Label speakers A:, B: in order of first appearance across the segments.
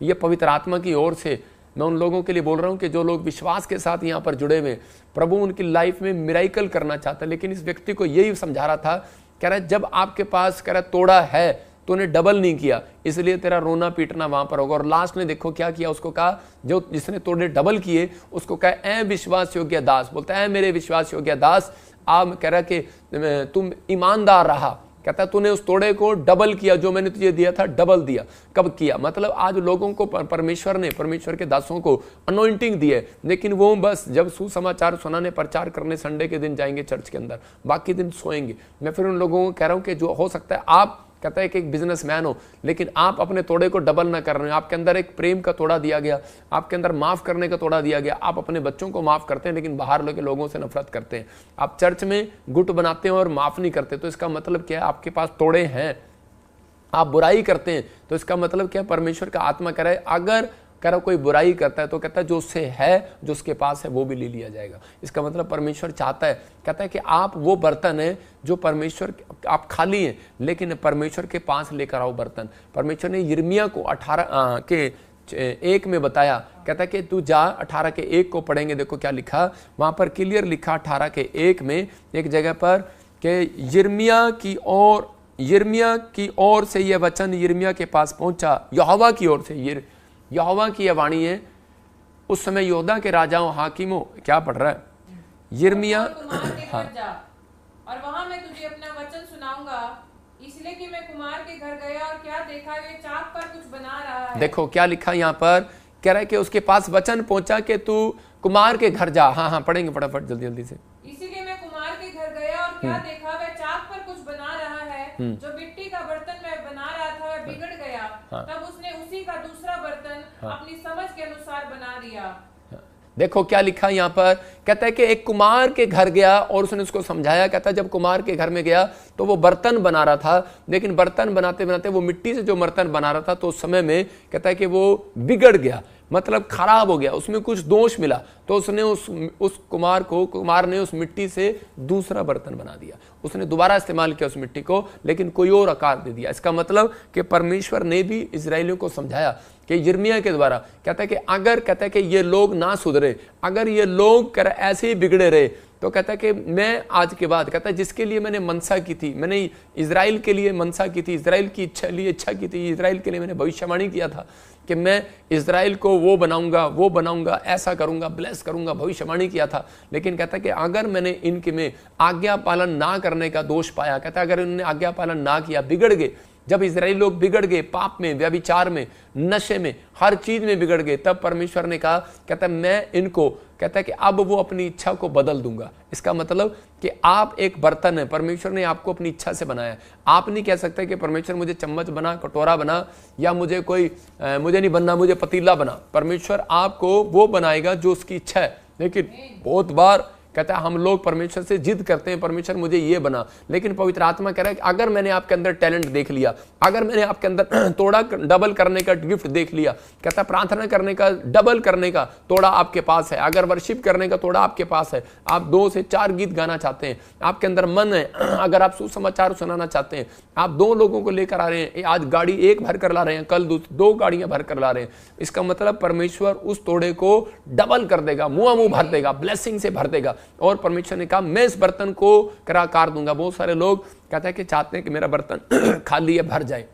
A: ये पवित्र आत्मा की ओर से मैं उन लोगों के लिए बोल रहा हूं कि जो लोग विश्वास के साथ यहाँ पर जुड़े हुए, प्रभु उनकी लाइफ में मिराइकल करना चाहता है। लेकिन इस व्यक्ति को यही समझा रहा था, कह रहा है जब आपके पास कह रहा तोड़ा है तो उन्हें डबल नहीं किया, इसलिए तेरा रोना पीटना वहां पर होगा। और लास्ट में देखो क्या किया, उसको कहा, जो जिसने तोड़े डबल किए उसको कहा, ऐ विश्वास योग्य दास, बोलता है मेरे विश्वास योग्य दास, आप कह रहा कि तुम ईमानदार रहा, कहता है तूने उस तोड़े को डबल किया, जो मैंने तुझे दिया था डबल दिया। कब किया? मतलब आज लोगों को परमेश्वर ने, परमेश्वर के दासों को अनॉइंटिंग दी है, लेकिन वो बस जब सुसमाचार सुनाने, प्रचार करने संडे के दिन जाएंगे चर्च के अंदर, बाकी दिन सोएंगे। मैं फिर उन लोगों को कह रहा हूं कि जो हो सकता है आप, कहता है कि एक बिजनेसमैन हो, लेकिन आप अपने तोड़े को डबल ना कर रहे हो। आपके अंदर एक प्रेम का तोड़ा दिया गया, आपके अंदर माफ करने का तोड़ा दिया गया। आप अपने बच्चों को माफ करते हैं, लेकिन बाहर के लोगों से नफरत करते हैं। आप चर्च में गुट बनाते हैं और माफ नहीं करते, तो इसका मतलब क्या है? आपके पास तोड़े हैं। आप बुराई करते हैं, तो इसका मतलब क्या है? परमेश्वर का आत्मा कह रहा है, अगर कह रहा कोई बुराई करता है तो कहता है जो उससे है, जो उसके पास है, वो भी ले लिया जाएगा। इसका मतलब परमेश्वर चाहता है, कहता है कि आप वो बर्तन है जो परमेश्वर, आप खाली हैं लेकिन परमेश्वर के पास लेकर आओ बर्तन। परमेश्वर ने यिर्मयाह को 18 के 1 में बताया, कहता है कि तू जा, 18 के 1 को पढ़ेंगे, देखो क्या लिखा वहां पर, क्लियर लिखा 18 के 1 में एक जगह पर कि यिर्मयाह की ओर से यह वचन यिर्मयाह के पास पहुंचा, यहोवा की ओर से। यहोवा की यह वाणी है। उस समय यहूदा के राजाओं, हाकिमों, क्या पढ़ रहा है? यिर्मयाह, हाँ,
B: और वहां मैं तुझे अपना वचन सुनाऊंगा, इसलिए कि मैं कुम्हार के घर गया और क्या देखा, वे चाक पर कुछ बना रहा है।
A: देखो क्या लिखा यहाँ पर, कह रहा है कि उसके पास वचन पहुंचा कि तू कुम्हार के घर जा। हाँ, पढ़ेंगे फटाफट जल्दी जल्दी से।
B: इसीलिए मैं कुम्हार के घर गया और क्या देखा, वह चाक पर कुछ बना रहा है, जो मिट्टी का बर्तन मैं बना रहा था वह बिगड़ गया। तब उसने उसी का दूसरा बर्तन अपनी समझ के अनुसार बना दिया।
A: देखो क्या लिखा यहाँ पर, कहता है कि एक कुमार के घर गया और उसने उसको समझाया। कहता है जब कुमार के घर में गया तो वो बर्तन बना रहा था, लेकिन बर्तन बनाते बनाते वो मिट्टी से जो बर्तन बना रहा था, तो उस समय में कहता है कि वो बिगड़ गया, मतलब खराब हो गया, उसमें कुछ दोष मिला। तो उसने उस कुमार ने उस मिट्टी से दूसरा बर्तन बना दिया। उसने दोबारा इस्तेमाल किया उस मिट्टी को, लेकिन कोई और आकार दे दिया। इसका मतलब कि परमेश्वर ने भी इजराइलियों को समझाया कि यिर्मयाह के द्वारा, कहता है कि अगर, कहता है कि ये लोग ना सुधरे, अगर ये लोग ऐसे ही बिगड़े रहे, तो कहता है कि मैं आज के बाद, कहता है जिसके लिए मैंने मनसा की थी, मैंने इजराइल के लिए मनसा की थी, इजराइल की इच्छा की थी, इजराइल के लिए मैंने भविष्यवाणी किया था कि मैं इजराइल को वो बनाऊंगा, ऐसा करूंगा, ब्लेस करूंगा, भविष्यवाणी किया था। लेकिन कहता है कि अगर मैंने इनके में आज्ञा पालन ना करने का दोष पाया, कहता है अगर इन्होंने आज्ञा पालन ना किया, बिगड़ गए, जब इजराइली लोग बिगड़ गए, पाप में, व्यभिचार में, नशे में, हर चीज में बिगड़ गए, तब परमेश्वर ने कहा, कहता है मैं इनको, कहता है कि अब वो अपनी इच्छा को बदल दूंगा। इसका मतलब कि आप एक बर्तन है, परमेश्वर ने आपको अपनी इच्छा से बनाया। आप नहीं कह सकते कि परमेश्वर मुझे चम्मच बना, कटोरा बना, या मुझे नहीं बनना, मुझे पतीला बना। परमेश्वर आपको वो बनाएगा जो उसकी इच्छा है। लेकिन बहुत बार कहता है हम लोग परमेश्वर से जिद करते हैं, परमेश्वर मुझे ये बना, लेकिन पवित्र आत्मा कह रहा है कि अगर मैंने आपके अंदर टैलेंट देख लिया, अगर मैंने आपके अंदर तोड़ा डबल करने का गिफ्ट देख लिया, कहता है प्रार्थना करने का डबल करने का तोड़ा आपके पास है, अगर वर्शिप करने का तोड़ा आपके पास है, आप 2 से 4 गीत गाना चाहते हैं, आपके अंदर मन है, अगर आप सुसमाचार सुनाना चाहते हैं, आप 2 लोगों को लेकर आ रहे हैं, आज गाड़ी 1 भर कर ला रहे हैं, कल 2 गाड़ियां भर कर ला रहे हैं, इसका मतलब परमेश्वर उस तोड़े को डबल कर देगा, मुंह भर देगा, ब्लेसिंग से भर देगा। और परमेश्वर ने कहा मैं इस बर्तन को आकार दूंगा। बहुत सारे लोग कहते हैं कि चाहते हैं कि मेरा बर्तन खाली है, भर जाए,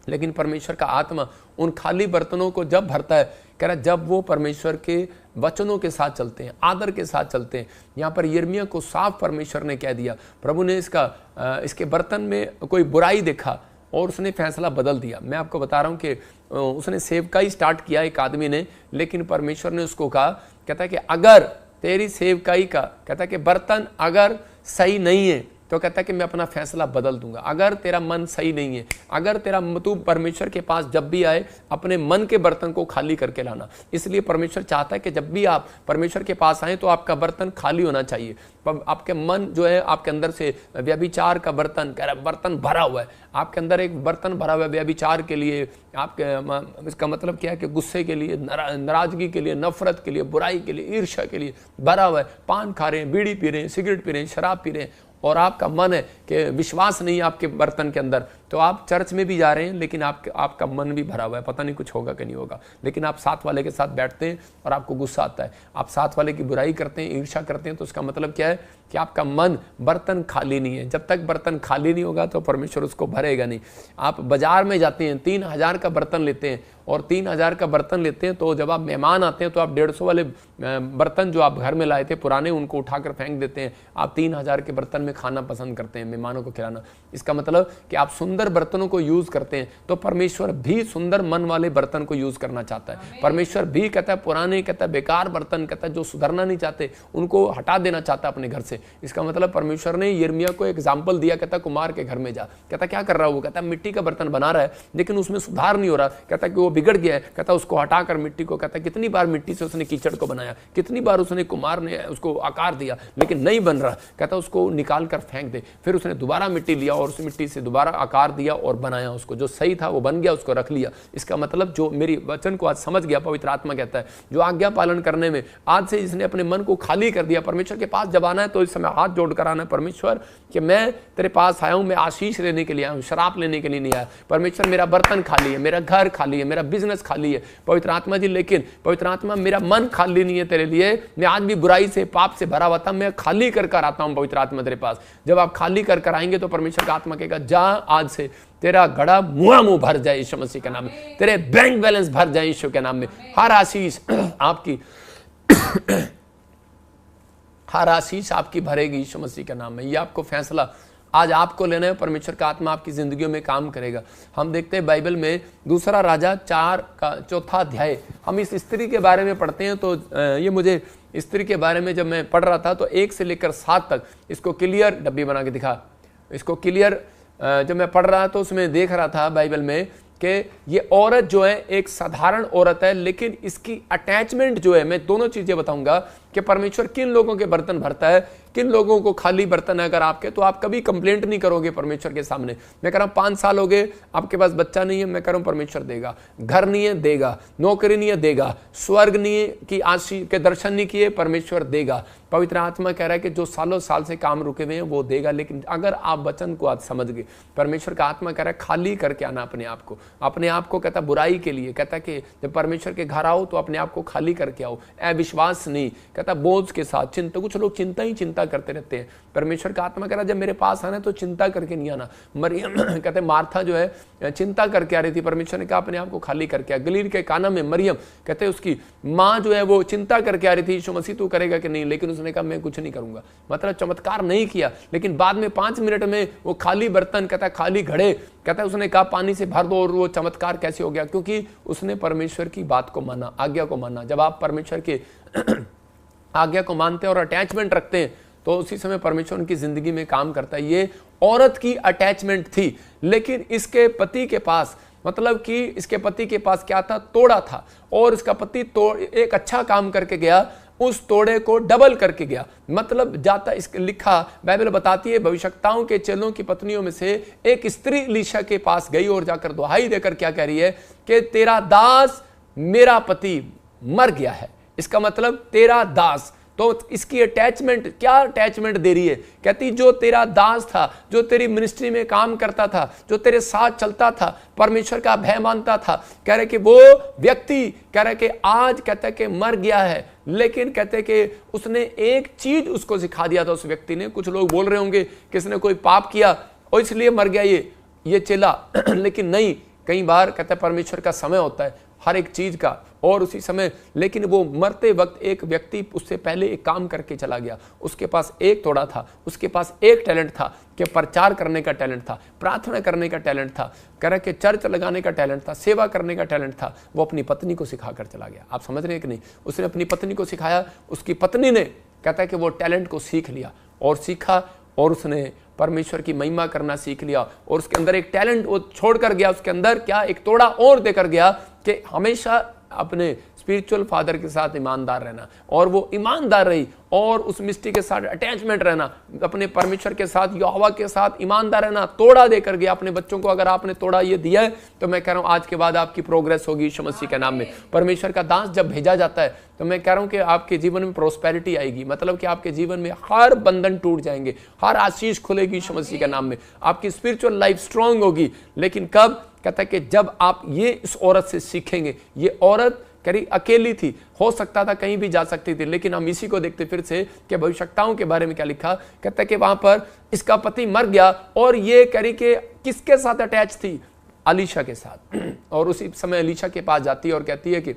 A: लेकिन परमेश्वर का आत्मा उन खाली बर्तनों को जब भरता है, कह रहा जब वो परमेश्वर के वचनों के साथ चलते हैं, आदर के साथ चलते हैं। यहाँ पर यिर्मयाह को साफ परमेश्वर ने कह दिया, प्रभु ने इसके बर्तन में कोई बुराई देखा और उसने फैसला बदल दिया। मैं आपको बता रहा हूँ कि उसने सेवकाई स्टार्ट किया एक आदमी ने, लेकिन परमेश्वर ने उसको कहा, कहता है कि अगर तेरी सेवकाई का, कहता है कि बर्तन अगर सही नहीं है, तो कहता है कि मैं अपना फैसला बदल दूंगा। अगर तेरा मन सही नहीं है, अगर तू परमेश्वर के पास जब भी आए, अपने मन के बर्तन को खाली करके लाना। इसलिए परमेश्वर चाहता है कि जब भी आप परमेश्वर के पास आए तो आपका बर्तन खाली होना चाहिए। आपके मन जो है, आपके अंदर से व्यभिचार का बर्तन भरा हुआ है, आपके अंदर एक बर्तन भरा हुआ है व्यभिचार के लिए, आपके, इसका मतलब क्या है कि गुस्से के लिए, नाराजगी के लिए, नफरत के लिए, बुराई के लिए, ईर्ष्या के लिए भरा हुआ है। पान खा रहे हैं, बीड़ी पी रहे हैं, सिगरेट पी रहे हैं, शराब पी रहे हैं, और आपका मन है कि विश्वास नहीं है आपके बर्तन के अंदर, तो आप चर्च में भी जा रहे हैं लेकिन आपका मन भी भरा हुआ है, पता नहीं कुछ होगा कि नहीं होगा। लेकिन आप साथ वाले के साथ बैठते हैं और आपको गुस्सा आता है, आप साथ वाले की बुराई करते हैं, ईर्ष्या करते हैं, तो उसका मतलब क्या है कि आपका मन, बर्तन खाली नहीं है। जब तक बर्तन खाली नहीं होगा तो परमेश्वर उसको भरेगा नहीं। आप बाजार में जाते हैं, 3000 का बर्तन लेते हैं, और 3000 का बर्तन लेते हैं तो जब आप मेहमान आते हैं तो आप 150 वाले बर्तन जो आप घर में लाए थे पुराने, उनको उठाकर फेंक देते हैं। आप 3000 के बर्तन में खाना पसंद करते हैं, मेहमानों को खिलाना। इसका मतलब कि आप सुंदर बर्तनों को यूज करते हैं, तो परमेश्वर भी सुंदर मन वाले बर्तन को यूज करना चाहता है। परमेश्वर भी कहता है पुराने, कहता है बेकार बर्तन, कहता है जो सुधरना नहीं चाहते उनको हटा देना चाहता है अपने घर से। इसका मतलब परमेश्वर ने यिर्मयाह को एग्जाम्पल दिया, कहता कुमार के घर में जा। कहता क्या कर रहा है वो? कहता मिट्टी का बर्तन बना रहा है लेकिन उसमें सुधार नहीं हो रहा। कहता कि वो बिगड़ गया है। कहता उसको हटाकर मिट्टी को, कहता कितनी बार मिट्टी से उसने कीचड़ को बनाया, कितनी बार उसने कुमार ने उसको आकार दिया लेकिन नहीं बन रहा। कहता उसको निकाल कर फेंक दे। फिर उसने दोबारा मिट्टी लिया और उस मिट्टी से दोबारा आकार दिया और बनाया उसको, जो सही था वो बन गया, उसको रख लिया। इसका मतलब जो मेरी वचन को आज समझ गया, पवित्र आत्मा कहता है जो आज्ञा पालन करने में आज से इसने अपने मन को खाली कर दिया, परमेश्वर के पास जब आना है तो इस समय हाथ जोड़कर आना है, परमेश्वर कि मैं तेरे पास आया हूं, मैं आशीष लेने के लिए आया हूं, शराब लेने के लिए नहीं आया। परमेश्वर मेरा बर्तन खाली है, मेरा घर खाली है, मेरा बिजनेस खाली है पवित्र आत्मा जी, लेकिन पवित्र आत्मा मेरा मन खाली नहीं है तेरे लिए। मैं आज भी बुराई से, पाप से भरा हुआ था, मैं खाली कर कर आता हूं पवित्र आत्मा तेरे पास। जब आप खाली कर कर आएंगे तो परमेश्वर का आत्मा कहेगा जा आज से तेरा घड़ा मुंह भर जाए यीशु मसीह के नाम में, तेरे बैंक बैलेंस भर जाए यीशु के नाम में। हर आशीष आपकी हर आशीष आपकी भरेगी यीशु मसीह के नाम में। ये आपको फैसला आज आपको लेना है, परमेश्वर का आत्मा आपकी जिंदगियों में काम करेगा। हम देखते हैं बाइबल में दूसरा राजा 4 का 4था अध्याय, हम इस स्त्री के बारे में पढ़ते हैं। तो ये मुझे स्त्री के बारे में जब मैं पढ़ रहा था तो 1 से लेकर 7 तक इसको क्लियर डब्बी बना के दिखा, इसको क्लियर जब मैं पढ़ रहा तो उसमें देख रहा था बाइबल में कि ये औरत जो है एक साधारण औरत है, लेकिन इसकी अटैचमेंट जो है, मैं दोनों चीजें बताऊंगा कि परमेश्वर किन लोगों के बर्तन भरता है, किन लोगों को खाली बर्तन है अगर आपके, तो आप कभी कंप्लेंट नहीं करोगे परमेश्वर के सामने। मैं कह रहा हूं 5 साल हो गए आपके पास बच्चा नहीं है, मैं कह रहा हूं परमेश्वर देगा। घर नहीं है, देगा। नौकरी नहीं है, देगा। स्वर्ग नहीं है कि आशीष के दर्शन नहीं किए, परमेश्वर देगा। पवित्र आत्मा कह रहा है कि जो सालों साल से काम रुके हुए हैं वो देगा। लेकिन अगर आप वचन को आज समझ गए, परमेश्वर का आत्मा कह रहा है खाली करके आना अपने आप को कहता बुराई के लिए, कहता कि जब परमेश्वर के घर आओ तो अपने आप को खाली करके आओ, अविश्वास नहीं, कहता बोझ के साथ, चिंता। कुछ लोग चिंता ही चिंता करते रहते हैं। परमेश्वर का आत्मा कह रहा है जब मेरे पास आना तो चिंता करके नहीं आना। मरियम कहते मार्था जो है चिंता करके आ रही थी, परमेश्वर ने कहा अपने आप को खाली करके आ। गलील के काना में मरियम कहते उसकी माँ जो है वो चिंता करके आ रही थी, यीशु मसीह तू करेगा कि नहीं, लेकिन उसने कहा मैं कुछ नहीं करूंगा। मतलब चमत्कार नहीं किया, लेकिन बाद में 5 मिनट में वो खाली बर्तन, कहता खाली घड़े, कहता उसने कहा पानी से भर दो, और वो चमत्कार कैसे हो गया? क्योंकि उसने परमेश्वर की बात को माना, आज्ञा को माना। जब आप परमेश्वर के आज्ञा को मानते हैं और अटैचमेंट रखते हैं तो उसी समय परमेश्वर उनकी जिंदगी में काम करता है। ये औरत की अटैचमेंट थी, लेकिन इसके पति के पास, मतलब कि इसके पति के पास क्या था? तोड़ा था। और इसका पति एक अच्छा काम करके गया, उस तोड़े को डबल करके गया। मतलब जाता इसके लिखा, बाइबल बताती है भविष्यवक्ताओं के चेलों की पत्नियों में से एक स्त्री एलीशा के पास गई और जाकर दुहाई देकर क्या कह रही है कि तेरा दास मेरा पति मर गया है। इसका मतलब तेरा दास, तो इसकी अटैचमेंट, क्या अटैचमेंट दे रही है? कहती जो तेरा दास था, जो तेरी मिनिस्ट्री में काम करता था, जो तेरे साथ चलता था, परमेश्वर का भय मानता था, कह रहे कि वो व्यक्ति कह रहे कि आज कहते कि मर गया है, लेकिन कहते कि उसने एक चीज उसको सिखा दिया था उस व्यक्ति ने। कुछ लोग बोल रहे होंगे कि इसने कोई पाप किया और इसलिए मर गया ये चेला लेकिन नहीं, कई बार कहते परमेश्वर का समय होता है हर एक चीज का, और उसी समय, लेकिन वो मरते वक्त एक व्यक्ति उससे पहले एक काम करके चला गया। उसके पास एक तोड़ा था, उसके पास एक टैलेंट था कि प्रचार करने का टैलेंट था, प्रार्थना करने का टैलेंट था, कह रहा कि चर्च लगाने का टैलेंट था, सेवा करने का टैलेंट था। वो अपनी पत्नी को सिखा कर चला गया। आप समझ रहे हैं कि नहीं? उसने अपनी पत्नी को सिखाया, उसकी पत्नी ने कहता है कि वो टैलेंट को सीख लिया और सीखा, और उसने परमेश्वर की महिमा करना सीख लिया। और उसके अंदर एक टैलेंट वो छोड़ कर गया, उसके अंदर क्या एक तोड़ा और देकर गया कि हमेशा अपने स्पिरिचुअल फादर के साथ ईमानदार रहना, और वो ईमानदार रही और उस मिस्टी के साथ अटैचमेंट रहना, अपने परमेश्वर के साथ, यहोवा के साथ ईमानदार रहना, तोड़ा देकर गया अपने बच्चों को। अगर आपने तोड़ा ये दिया है तो मैं कह रहा हूं आज के बाद आपकी प्रोग्रेस होगी यीशु मसीह के नाम में। परमेश्वर का दास जब भेजा जाता है तो मैं कह रहा हूं कि आपके जीवन में प्रोस्पेरिटी आएगी, मतलब कि आपके जीवन में हर बंधन टूट जाएंगे, हर आशीष खुलेगी यीशु मसीह के नाम में, आपकी स्पिरिचुअल लाइफ स्ट्रांग होगी। लेकिन कब? कहता है कि जब आप ये इस औरत से सीखेंगे। ये औरत करी अकेली थी, हो सकता था कहीं भी जा सकती थी, लेकिन हम इसी को देखते फिर से कि भविष्यताओं के बारे में क्या लिखा। कहता है कि वहां पर इसका पति मर गया और ये करी कि किसके साथ अटैच थी? अलीशा के साथ। और उसी समय अलीशा के पास जाती है और कहती है कि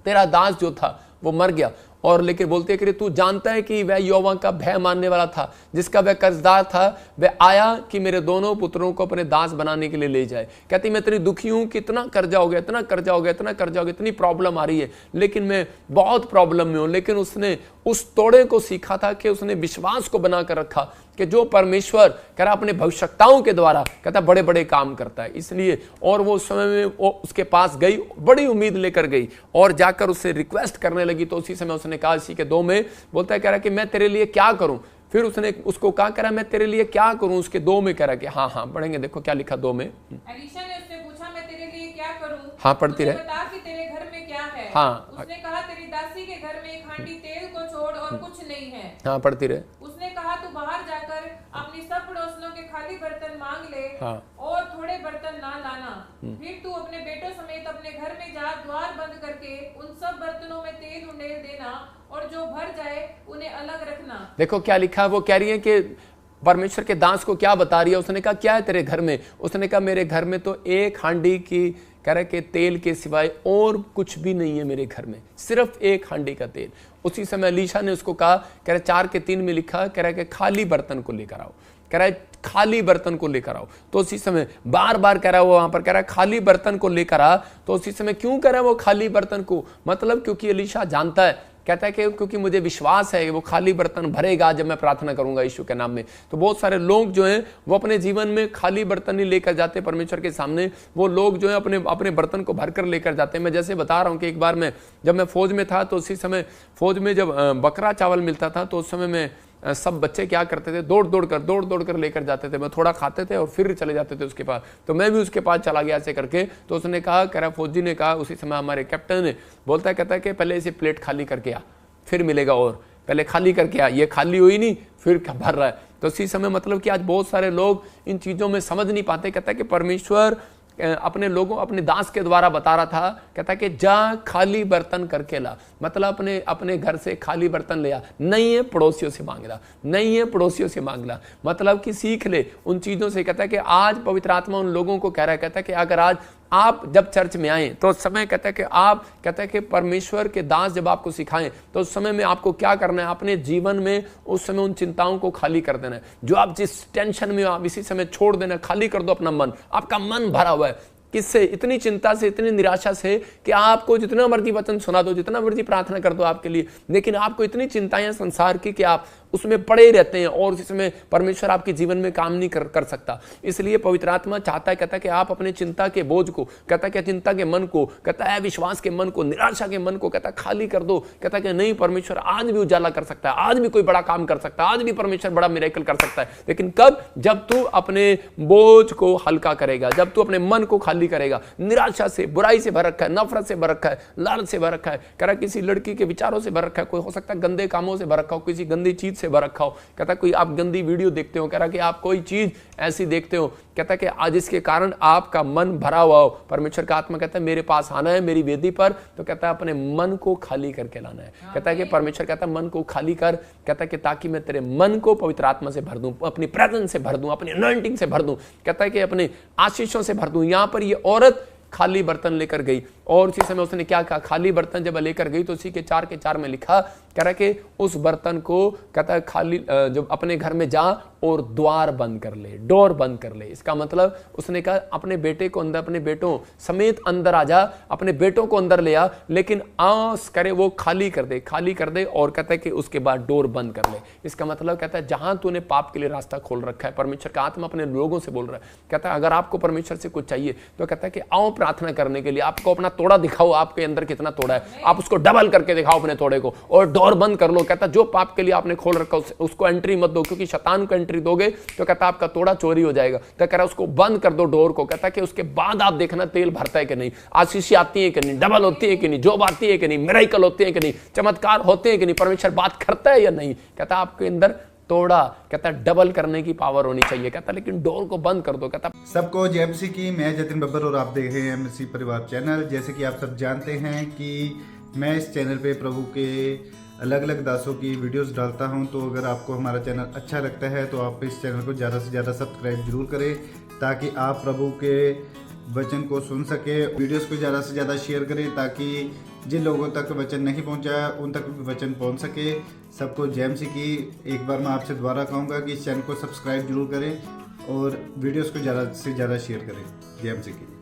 A: तेरा दास जो था वो मर गया, और लेकिन बोलते हैं कि तू जानता है कि वह यहोवा का भय मानने वाला था, जिसका वह कर्जदार था, वह आया कि मेरे दोनों पुत्रों को अपने दास बनाने के लिए ले जाए। कहती मैं तेरी दुखी हूं कि इतना कर्जा हो गया, इतना कर्जा हो गया, इतना कर्जा हो गया, इतनी प्रॉब्लम आ रही है, लेकिन मैं बहुत प्रॉब्लम में हूं। लेकिन उसने उस तोड़े को सीखा था कि उसने विश्वास को बनाकर रखा कि जो परमेश्वर कह रहा अपने भविष्यताओं के द्वारा कहता बड़े बड़े काम करता है। इसलिए और वो उस समय में वो उसके पास गई, बड़ी उम्मीद लेकर गई और जाकर उससे रिक्वेस्ट करने लगी। तो उसी समय उसने कहा, इसी के 2 में बोलता है, कह रहा कि मैं तेरे लिए क्या करूं। फिर उसने उसको कहा, कह रहा मैं तेरे लिए क्या करूं। उसके 2 में कह रहा कि हाँ पढ़ेंगे, देखो क्या लिखा 2 में।
B: एलीशा ने उससे पूछा, मैं तेरे लिए क्या करूं?
A: हाँ पढ़ती रहे।
B: बता कि तेरे घर में क्या है?
A: हाँ
B: उसने कहा, तेरी दासी के घर में एक हांडी तेल को छोड़ और कुछ नहीं है।
A: हाँ पढ़ती रहे।
B: उसने कहा, तू बाहर जाकर अपनी सब पड़ोसियों के खाली बर्तन मांग ले।
A: हाँ।
B: और थोड़े बर्तन ना लाना। फिर तू अपने बेटों समेत अपने घर में जा, द्वार बंद करके उन सब बर्तनों में तेल उंडेल देना, और जो भर जाए उन्हें अलग रखना। देखो क्या लिखा, वो कह रही है कि परमेश्वर के दास को क्या बता रही है। उसने कहा क्या है तेरे घर में? उसने कहा मेरे घर में तो एक हांडी की कह रहा कि तेल के सिवाय और कुछ भी नहीं है मेरे घर में, सिर्फ एक हांडी का तेल। उसी समय अलीशा ने उसको कहा, कह रहा 4 के 3 में लिखा, कह रहा कि खाली बर्तन को लेकर आओ, कह रहा है खाली बर्तन को लेकर आओ। तो उसी समय बार बार कह रहा है वो वहां पर कह रहा है खाली बर्तन को लेकर आ। तो उसी समय क्यों कह रहा है वो खाली बर्तन को? मतलब क्योंकि अलीशा जानता है, कहता है कि क्योंकि मुझे विश्वास है कि वो खाली बर्तन भरेगा जब मैं प्रार्थना करूंगा यीशु के नाम में। तो बहुत सारे लोग जो हैं वो अपने जीवन में खाली बर्तन नहीं लेकर जाते परमेश्वर के सामने। वो लोग जो है अपने बर्तन को भरकर लेकर जाते हैं। मैं जैसे बता रहा हूं कि एक बार मैं जब मैं फौज में था तो उसी समय फौज में जब बकरा चावल मिलता था तो उस समय में सब बच्चे क्या करते थे, दौड़ दौड़ कर लेकर जाते थे। मैं थोड़ा खाते थे और फिर चले जाते थे उसके पास। तो मैं भी उसके पास चला गया ऐसे करके। तो उसने कहा, कह रहा फौजी ने कहा, उसी समय हमारे कैप्टन ने बोलता है, कहता है कि पहले इसे प्लेट खाली करके आ, फिर मिलेगा, और पहले खाली करके आ। ये खाली हुई नहीं, फिर भर रहा है। तो उसी समय मतलब कि आज बहुत सारे लोग इन चीज़ों में समझ नहीं पाते। कहता है कि परमेश्वर अपने लोगों, अपने दास के द्वारा बता रहा था, कहता है कि जा खाली बर्तन करके ला। मतलब अपने घर से खाली बर्तन ले आ, नहीं है पड़ोसियों से मांग ला, नहीं है पड़ोसियों से मांग ला। मतलब कि सीख ले उन चीज़ों से। कहता है कि आज पवित्र आत्मा उन लोगों को कह रहा है, कहता है कि अगर आज आप जब चर्च में आए तो उस समय कहता है कि आप, कहता है कि परमेश्वर के दास जब आपको सिखाएं तो उस समय में आपको क्या करना है, अपने जीवन में उस समय उन चिंताओं को खाली कर देना है। जो आप जिस टेंशन में हो आप इसी समय छोड़ देना, खाली कर दो अपना मन। आपका मन भरा हुआ है किससे? इतनी चिंता से, इतनी निराशा से कि आपको जितना मर्जी वचन सुना दो, जितना मर्जी प्रार्थना कर दो आपके लिए, लेकिन आपको इतनी चिंताएं संसार की कि आप उसमें पड़े रहते हैं और इस समय परमेश्वर आपके जीवन में काम नहीं कर सकता। इसलिए पवित्र आत्मा चाहता है, कहता है कि आप अपने चिंता के बोझ को, कहता है कि चिंता के मन को, कहता है विश्वास के मन को, निराशा के मन को, कहता है खाली कर दो। कहता है कि नहीं, परमेश्वर आज भी उजाला कर सकता है, आज भी कोई बड़ा काम कर सकता है, आज भी परमेश्वर बड़ा मिरेकल कर सकता है। लेकिन कब? जब तू अपने बोझ को हल्का करेगा, जब तू अपने मन को खाली करेगा। निराशा से, बुराई से भर रखा है, नफरत से भर रखा है, लालच से भर रखा है, कह रहा किसी लड़की के विचारों से भर रखा है, कोई हो सकता है गंदे कामों से भर रखा हो, किसी गंदी चीज से भर रखा हो। कहता कोई आप गंदी वीडियो देखते हो, कह रहा कि आप कोई चीज ऐसी देखते हो, कहता कि आज इसके कारण आपका मन भरा हुआ हो। परमेश्वर का आत्मा कहता है मेरे पास आना है मेरी वेदी पर, तो कहता है अपने मन को खाली करके लाना है। कहता है कि परमेश्वर कहता है मन को खाली कर, कहता है कि ताकि मैं तेरे मन को पवित्र आत्मा से भर दूं, अपनी प्रेजेंस से भर दूं, अपनी अनॉइंटिंग से भर दूं, कहता है कि अपने आशीषों से भर दूं। यहां पर ये औरत खाली बर्तन लेकर गई और उसी समय उसने क्या कहा, खाली बर्तन जब लेकर गई तो उसी के 4 के 4 में लिखा, कह रहा कि उस बर्तन को कहता है खाली जब अपने घर में जा और द्वार बंद कर ले, डोर बंद कर ले। इसका मतलब उसने कहा अपने बेटे को अंदर, अपने बेटों समेत अंदर आ जा, अपने बेटों को अंदर ले आ, लेकिन आस करे वो खाली कर दे, खाली कर दे। और कहता है कि उसके बाद डोर बंद कर ले। इसका मतलब कहता है जहां तूने पाप के लिए रास्ता खोल रखा है, परमेश्वर का आत्मा अपने लोगों से बोल रहा है, कहता है अगर आपको परमेश्वर से कुछ चाहिए तो कहता है कि आओ प्रार्थना करने के लिए, आपको अपना
A: तोड़ा दिखाओ, आपके अंदर कितना तोड़ा है, आप उसको डबल करके दिखाओ अपने तोड़े को, और डोर बंद कर लो। कहता जो पाप के लिए आपने खोल रखा उसको एंट्री मत दो, क्योंकि शैतान को एंट्री दोगे तो कहता आपका तोड़ा चोरी हो जाएगा। तो कह रहा उसको बंद कर दो डोर को। कहता कि उसके बाद आप देखना तेल भरता है कि नहीं, आशीष आती है कि नहीं, डबल होती है कि नहीं, जॉब आती है कि नहीं, मिरेकल होते हैं कि नहीं, चमत्कार होते हैं कि नहीं, परमेश्वर बात करता है या नहीं। कहता आपके अंदर तोड़ा, कहता डबल करने की पावर होनी चाहिए। कहता लेकिन डोर को बंद कर दो। कहता
C: सबको जय मसीह की, मैं जतिन बब्बर और आप देख रहे हैं मसीह परिवार चैनल। जैसे कि आप सब जानते हैं कि मैं इस चैनल पे प्रभु के अलग अलग दासों की वीडियोस डालता हूं, तो अगर आपको हमारा चैनल अच्छा लगता है तो आप इस चैनल को ज़्यादा से ज़्यादा सब्सक्राइब जरूर करें, ताकि आप प्रभु के वचन को सुन सके। वीडियोस को ज़्यादा से ज़्यादा शेयर करें, ताकि जिन लोगों तक वचन नहीं पहुंचा उन तक भी वचन पहुंच सके। सबको जय मसीह की। एक बार मैं आपसे दोबारा कहूँगा कि इस चैनल को सब्सक्राइब जरूर करें और वीडियोस को ज़्यादा से ज़्यादा शेयर करें। जय मसीह की।